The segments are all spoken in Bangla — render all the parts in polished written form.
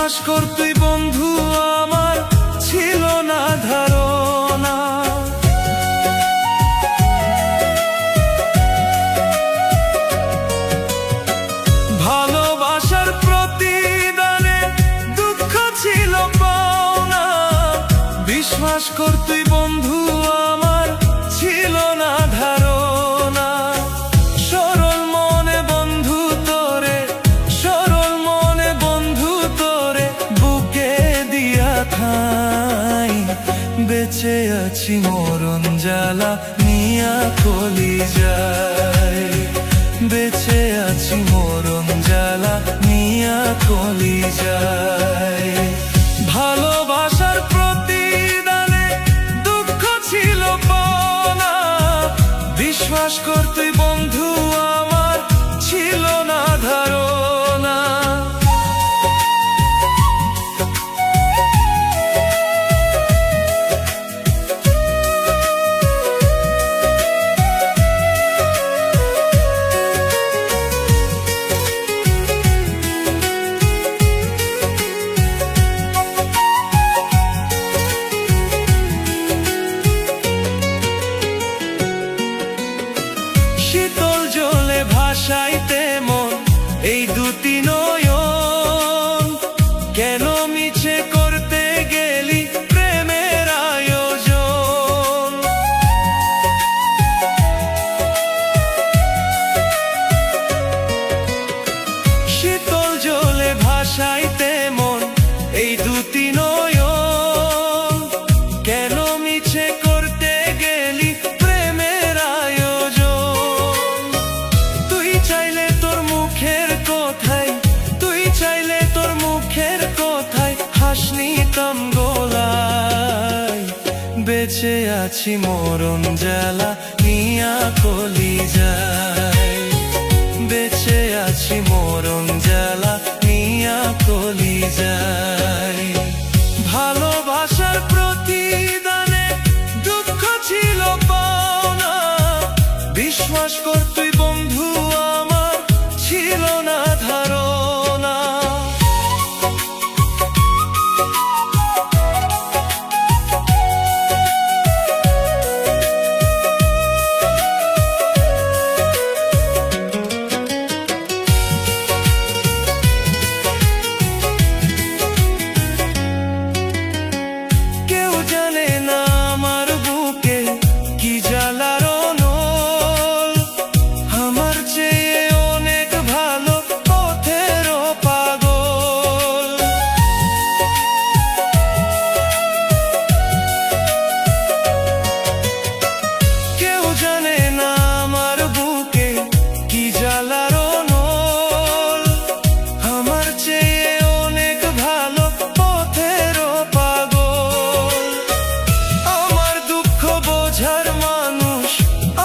বিশ্বাস করতে বন্ধু আমার ছিল না ধারণা। ভালোবাসার প্রতিদানে দুঃখ ছিল পাওনা। বিশ্বাস করতে বন্ধু আমার ছিল না ধারণা। সরল মনে বন্ধু তোরে, সরল মনে বন্ধু তোরে বুকে দিয়া ঠাই। বেঁচে আছি মরণ জ্বালা নিয়া কলিজায়। বেঁচে আছি মরণ জ্বালা নিয়া কলিজায়। ভালোবাসার প্রতিদানে দুঃখ ছিল পাওনা। বিশ্বাস করতে বন্ধু আমার ছিল না ধারণা। শীতল জলে ভাসাইতে মন এই দুটি নয়ন। কেন মিছে করতে গেলি প্রেমের আয়োজন। শীতল জলে ভাসাইতে মন এই দুটি নয়ন। কেন মিছে করতে গেলি প্রেমের আয়োজন। তুই চাইলে তোর মুখের কথায়, তুই চাইলে তোর মুখের কথায় হাস নিতাম গলায়। বেঁচে আছি মরণ জ্বালা নিয়া কলিজায়। বেঁচে আছি মরণ জ্বালা নিয়া কলিজায়। ভালোবাসার প্রতিদানে দুঃখ ছিল পাওনা। বিশ্বাস করতে বন্ধু আমার ছিল না ধারণা। কেউ জানে না আমার বুকে কি জ্বালার অনল। আমার চেয়ে অনেক ভালো পথের পাগল। কেউ জানে না আমার বুকে কি জ্বালার অনল। আমার চেয়ে অনেক ভালো পথের পাগল। আমার দুঃখ বোঝার মানুষ,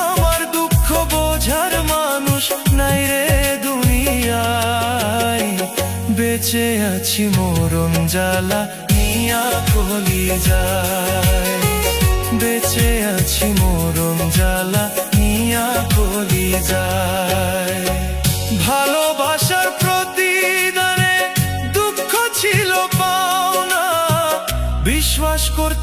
আমার দুঃখ বোঝার মানুষ নাই রে দুনিয়ায়। বেঁচে আছি মরণ জ্বালা নিয়া কলিজায়। বেঁচে আছি মরণ জ্বালা নিয়া কলিজায়। ভালোবাসার প্রতিদানে দুঃখ ছিল পাওনা। বিশ্বাস করতে